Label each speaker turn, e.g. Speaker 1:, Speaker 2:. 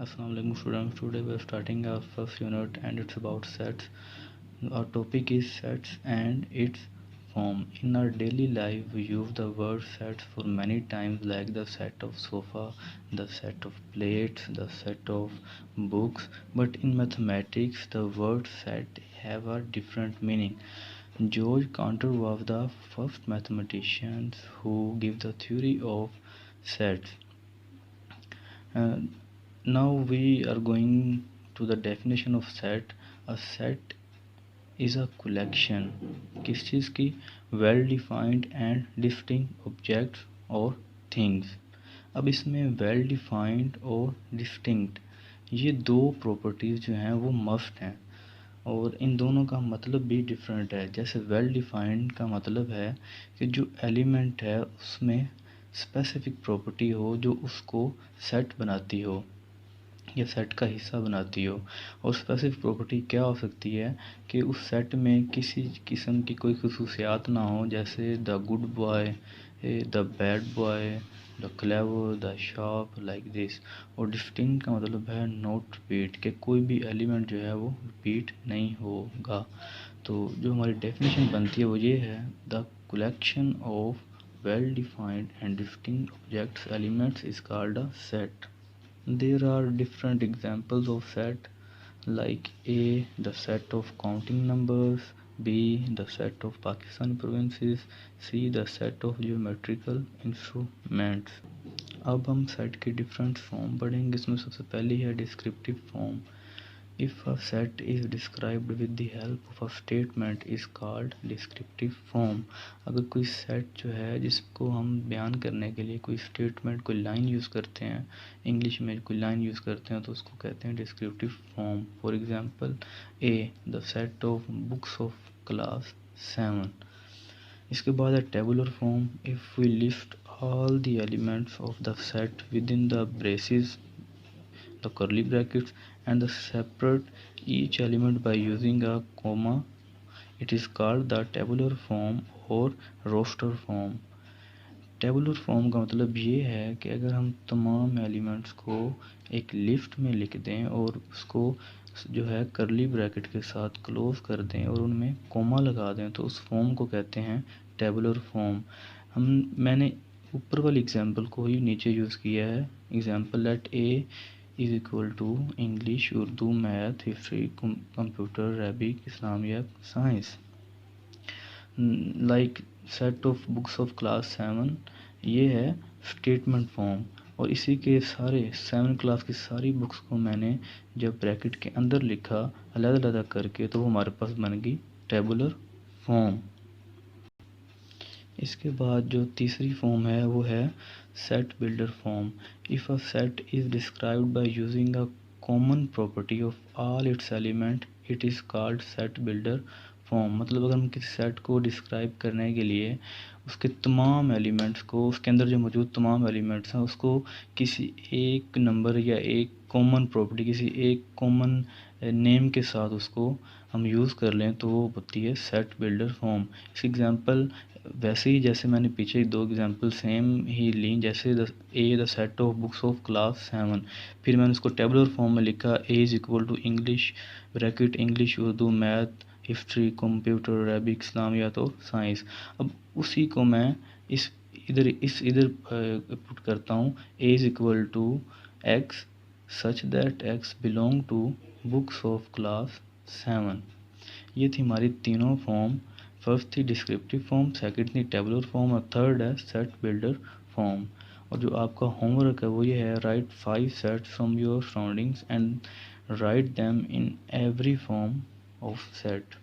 Speaker 1: Assalamualaikum students. Today we are starting our first unit and it's about sets. Our topic is sets and its form. In our daily life we use the word sets for many times, like the set of sofa, the set of plates, the set of books. But in mathematics the word set have a different meaning. George Cantor was the first mathematician who gave the theory of sets. Uh, Now we are going to the definition of set. A set is a collection किस चीज़ की, well defined and distinct objects और things. अब इसमें well defined और distinct ये दो properties जो हैं वो मस्ट हैं और इन दोनों का मतलब भी डिफरेंट है. जैसे वेल डिफाइंड का मतलब है कि जो एलिमेंट है उसमें स्पेसिफिक प्रॉपर्टी हो जो उसको सेट बनाती हो या सेट का हिस्सा बनाती हो. और स्पेसिफिक प्रॉपर्टी क्या हो सकती है कि उस सेट में किसी किस्म की कोई खसूसियात ना हो, जैसे the good boy, the bad boy, the clever, the sharp, like this. और डिस्टिंक्ट का मतलब है नॉट रिपीट, कि कोई भी एलिमेंट जो है वो रिपीट नहीं होगा. तो जो हमारी डेफिनेशन बनती है वो ये है: the collection of well defined and distinct objects elements is called a set. There are different examples of set, like A. the set of counting numbers, B. the set of Pakistani provinces, C. the set of geometrical instruments. अब हम set की different form पढ़ेंगे. इसमें सबसे पहली है descriptive form. If a set is described with the help of a statement is called descriptive form. अगर कोई सेट जो है जिसको हम बयान करने के लिए कोई स्टेटमेंट, कोई लाइन यूज़ करते हैं, इंग्लिश में कोई लाइन यूज़ करते हैं, तो उसको कहते हैं descriptive form. For example A the set of books of class 7. इसके बाद है tabular form. If we list all the elements of the set within the braces, the curly brackets, and the separate each element by using a comma, it is called the tabular form or roster form. Tabular form का मतलब ये है कि अगर हम तमाम elements को एक लिस्ट में लिख दें और उसको जो है करली ब्रैकेट के साथ क्लोज कर दें और उनमें कोमा लगा दें, तो उस फॉर्म को कहते हैं टेबुलर फॉर्म. मैंने ऊपर वाली एग्जांपल को ही नीचे यूज़ किया है. Example let A is equal to English, Urdu, math, history, computer, Arabic, Islamiya, science. Like set of books of class 7 ये है स्टेटमेंट फॉर्म. और इसी के सारे 7 क्लास की सारी बुक्स को मैंने जब ब्रैकेट के अंदर लिखा अलग अलग करके, तो वो हमारे पास बन गई टेबुलर फॉर्म. इसके बाद जो तीसरी फॉर्म है वो है set builder form. If a set is described by using a common property of all it's element it is called set builder form. मतलब अगर हम किसी सेट को डिस्क्राइब करने के लिए उसके तमाम एलिमेंट्स को, उसके अंदर जो मौजूद तमाम एलिमेंट्स हैं उसको किसी एक नंबर या एक कॉमन प्रॉपर्टी, किसी एक कॉमन नेम के साथ उसको हम यूज़ कर लें, तो वो होती है सेट बिल्डर फॉर्म. इसकी एग्जांपल वैसे ही जैसे मैंने पीछे दो एग्जांपल सेम ही ली, जैसे the set of books of class 7, फिर मैंने उसको टेबुलर फॉर्म में लिखा A is equal to English bracket English, Urdu, math, history, computer, Arabic, इस्लामियात और साइंस. अब उसी को मैं इधर पुट करता हूँ. A is equal to X such that X belong to books of class 7. ये थी हमारी तीनों फॉर्म. फर्स्ट थी डिस्क्रिप्टिव फॉर्म, सेकंड थी टेबुलर फॉर्म और थर्ड है सेट बिल्डर फॉर्म. और जो आपका होमवर्क है वो ये है: write 5 sets from your surroundings and write them in every form of set.